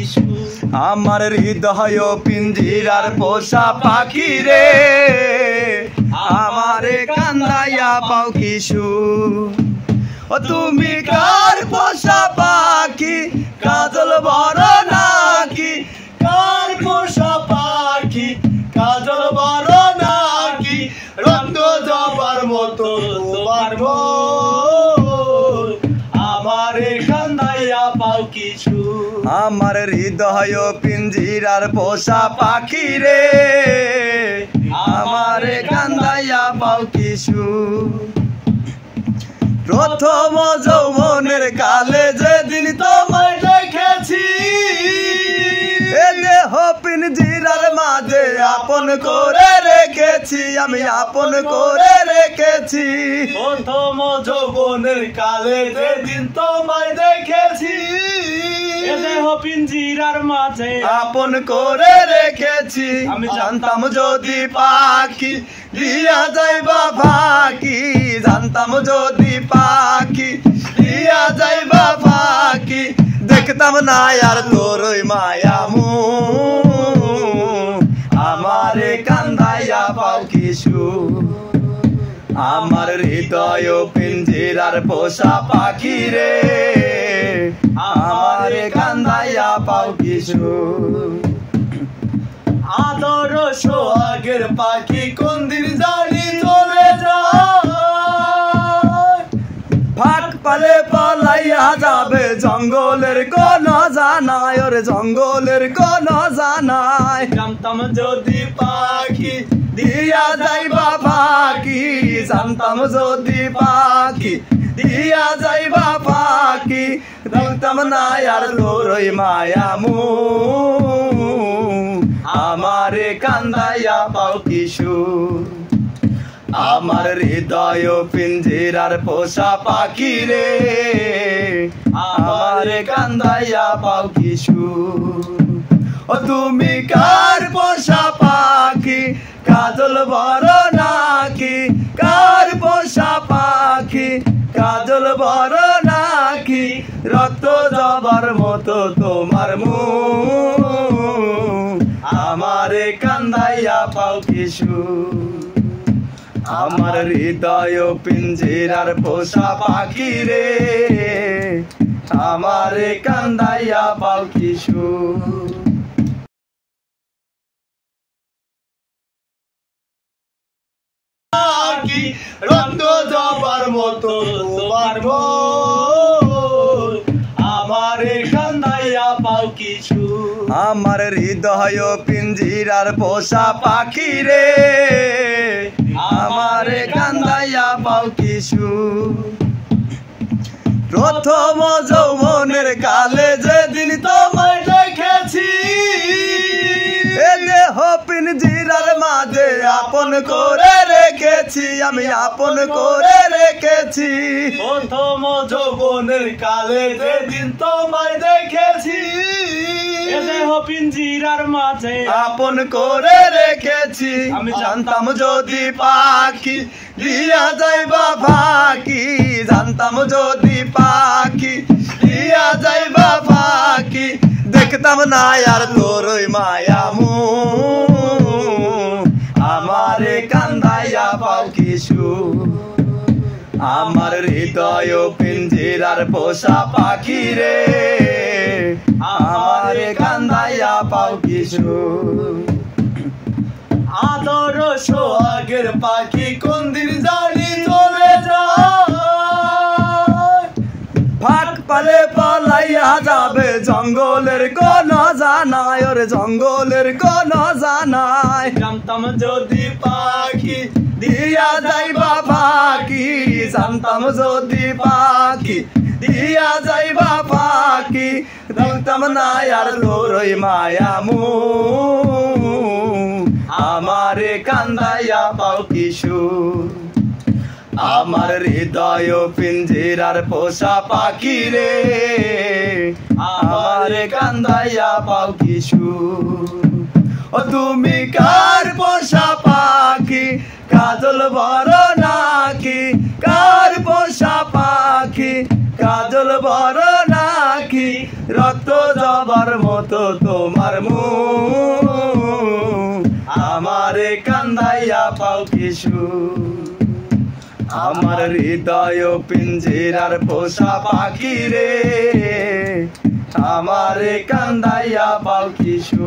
কিছু। আমার হৃদয় পিঞ্জিরার পোষা পাখি রে, আমারে কান্দাইয়া পাও কিছু। ও তুমি কার পোষা পাখি, কাজল বড় নাকি? কার পোষা পাখি, কাজল বড় নাকি? রক্ত জবার মতো তোমার মন, আমারে কান্দাইয়া পাও কিছু। আমার হৃদয় পিঞ্জিরার পোষা পাখি রে, আমারে কান্দাইয়া পাও কিছু। প্রথম যৌবনের কালে যেদিন তোমায় দেখেছি, এ দেহ পিঞ্জিরার মাঝে আপন করে রেখেছি, আমি আপন করে রেখেছি। প্রথম যৌবনের কালে যেদিন তোমায় দেখেছি, এ দেহ পিঞ্জিরার মাঝে আপন করে রেখেছি। আমি জানতাম যদি পাখি দিয়া যাইবা ফাঁকি, জানতাম যদি পাখি দিয়া যাইবা ফাঁকি, দেখতাম না আর তোর ওই মায়ামু, আমারে কান্দাইয়া পাও কিছু। আমার হৃদয় পিঞ্জিরার পোষা পাখি রে, আমারে কান্দাইয়া পাও কিছু। আদর সোহাগের পাখি কোন দিন জানি চলে যায়, ফাঁক পালে পালাইয়া যাবে জঙ্গলের কোন জানায়, ওরে জঙ্গলের কোন জানায়। জানতাম যদি পাখি দিয়া যাইবা ফাঁকি, জানতাম যদি পাখি দিয়া যাইবা ফাঁকি, দেখতাম না আর তোর ওই মায়ামু, আমারে কান্দাইয়া পাও কিছু। আমার হৃদয় পিঞ্জিরার পোষা পাখি রে, আমারে কান্দাইয়া পাও কিছু। ও তুমি কার পোষা পাখি, কাজল বড় নাকি? কার পোষা পাখি, কাজল বড় নাকি? রক্ত জবার মতো তোমার মুখ, আমারে কান্দাইয়া পাও কিছু। আমার হৃদয় পিঞ্জিরার পোষা পাখি রে, আমারে কান্দাইয়া পাও কিছু। রক্ত জবার মতো তোমার মন, আমারে কান্দাইয়া পাও কিছু। আমার হৃদয় পিঞ্জিরার পোষা পাখি রে, আমারে কান্দাইয়া পাও কিছু। প্রথম যৌবনের কালে যেদিন তোমায় দেখেছি, এ দেহ পিঞ্জিরার মাঝে আপন করে রেখেছি, আমি আপন করে রেখেছি। প্রথম যৌবনের কালে যেদিন তোমায় দেখেছি, এ দেহ পিঞ্জিরার মাঝে আপন করে রেখেছি। আমি জানতাম যদি পাখি দিয়া যাইবা ফাঁকি, জানতাম যদি পাখি দিয়া যাইবা ফাঁকি, দেখতাম না আর তোর ওই মায়ামু, আমারে কান্দাইয়া পাও কিছু। আমার হৃদয় পিঞ্জিরার পোষা পাখি রে, আমারে কান্দাইয়া পাও কিছু। আদর সোহাগের পাখি কোন দিন জানি চলে যায়, ফাঁক পালে পালাইয়া যাবে জঙ্গলের কোন জানায়, ওরে জঙ্গলের কোন জানায়। জানতাম যদি পাখি দিয়া যাইবা ফাঁকি, জানতাম যদি পাখি দিয়া যাইবা ফাঁকি, দেখতাম না আর তোর ওই মায়ামু, আমারে কান্দাইয়া পাও কিছু। আমার হৃদয় পিঞ্জিরার পোষা পাখি রে, আমারে কান্দাইয়া পাও কিছু। ও তুমি কার পোষা পাখি, কাজল বড় নাকি? কার পোষা পাখি, কাজল বড় নাকি? পাখি রক্ত জবার মতো তোমার মুখ আমারে কান্দাইয়া পাও কিছু আমার হৃদয় পিঞ্জিরার পোষা পাখি রে আমারে কান্দাইয়া পাও কিছু।